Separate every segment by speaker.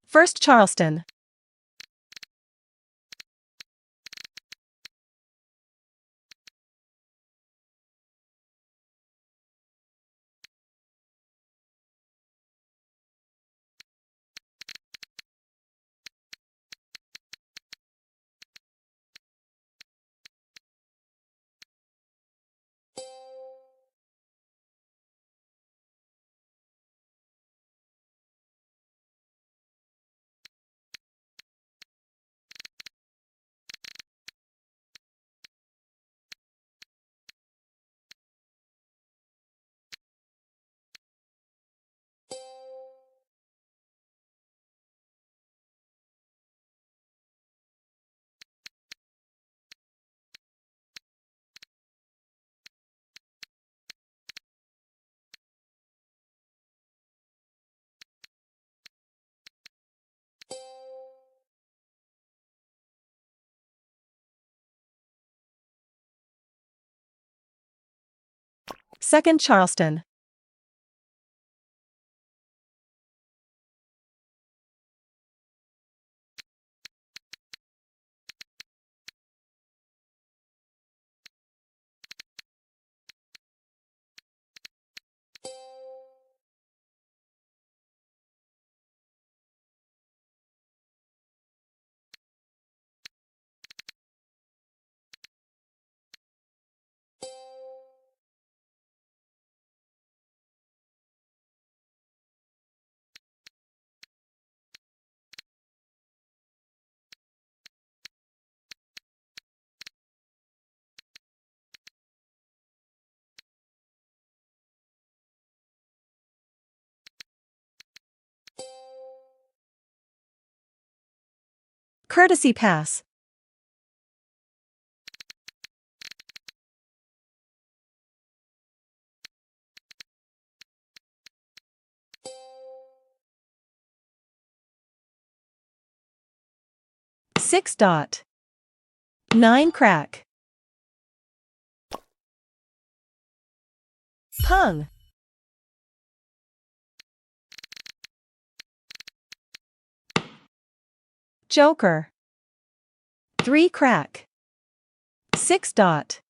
Speaker 1: First Charleston. Second Charleston. Courtesy pass. Six dot. 9 crack. Pung. Joker. 3 crack. 6 dot.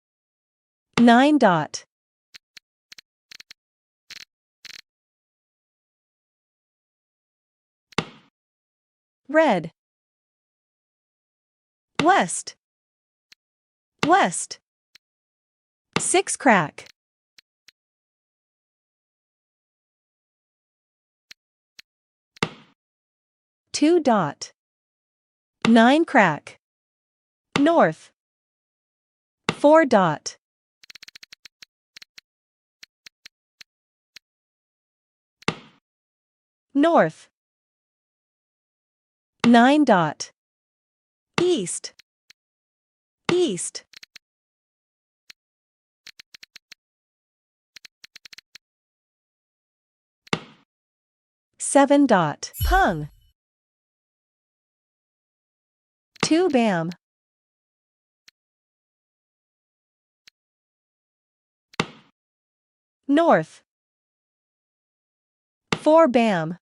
Speaker 1: 9 dot. Red. West. West. 6 crack. 2 dot. 9 crack. North. 4 dot. North. 9 dot. East. East. 7 dot. Pung. 2 bam. North. 4 bam.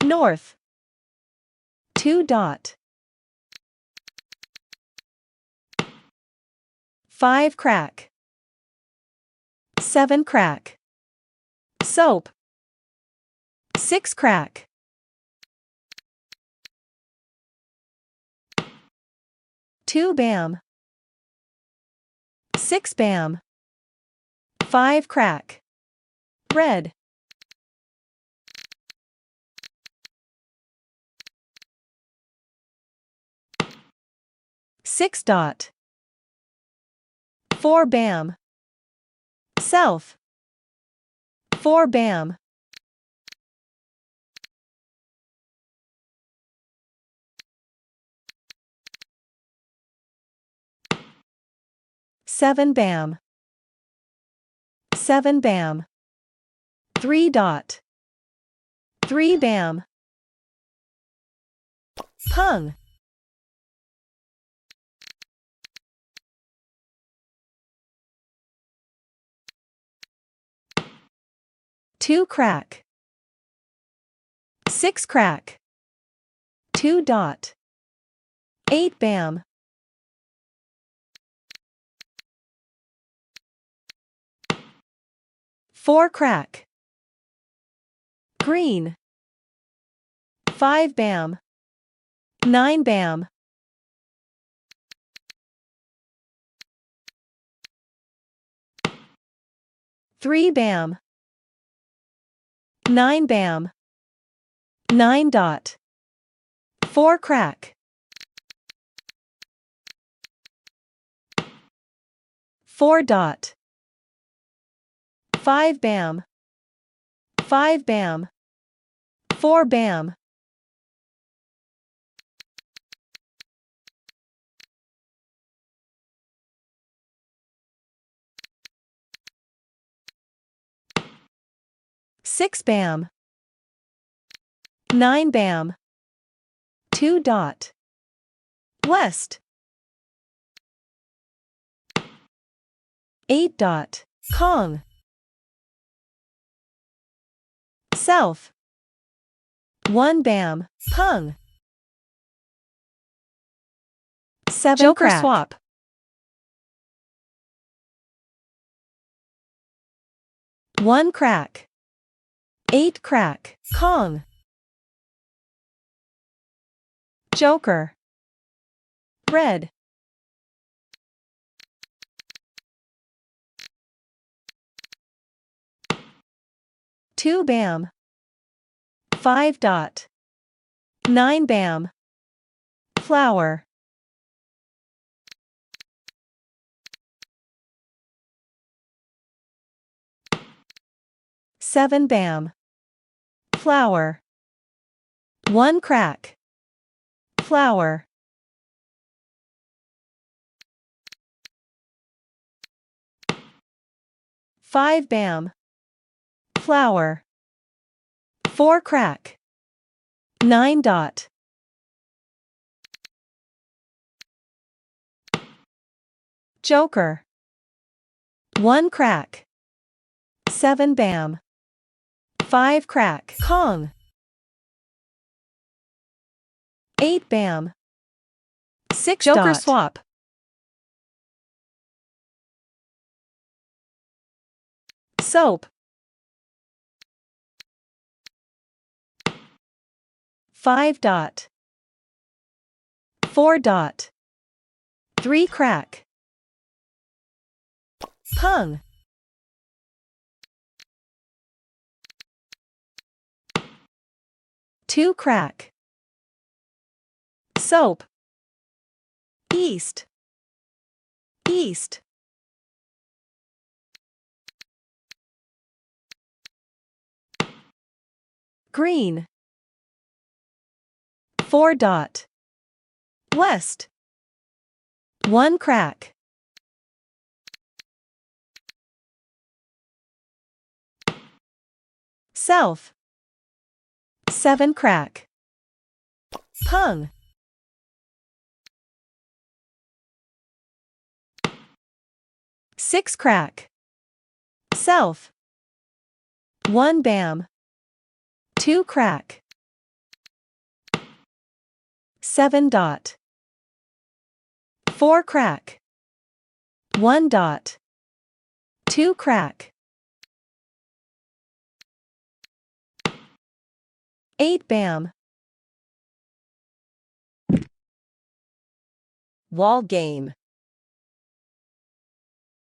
Speaker 1: North. 2 dot. 5 crack. 7 crack. Soap. 6 crack. 2 bam. 6 bam. 5 crack. Red. 6 dot. 4 bam. South. 4 bam. Seven bam. 7 bam. 3 dot. 3 bam. Pung. 2 crack. 6 crack. 2 dot. 8 bam. 4 crack. Green. 5 bam. 9 bam. 3 bam. 9 bam. 9 dot. 4 crack. 4 dot. 5 bam. 5 bam. 4 bam. 6 bam. 9 bam. 2 dot. West. 8 dot. Kong. South. 1 bam. Pung. 7 Joker crack. swap. 1 crack. 8 crack. Kong. Joker. Red. 2 bam. 5 dot. 9 bam. Flower. 7 bam. Flower. 1 crack. Flower. 5 bam. Flower. 4 crack. 9 dot. Joker. 1 crack. 7 bam. 5 crack. Kong. 8 bam. 6 Joker dot. swap. Soap. 5 dot. 4 dot. 3 crack. Pung. 2 crack. Soap. East. East. Green. 4 dot. West. 1 crack. South. 7 crack. Pung. 6 crack. South. 1 bam. 2 crack. 7 dot. 4 crack. 1 dot. 2 crack. 8 bam. Wall game.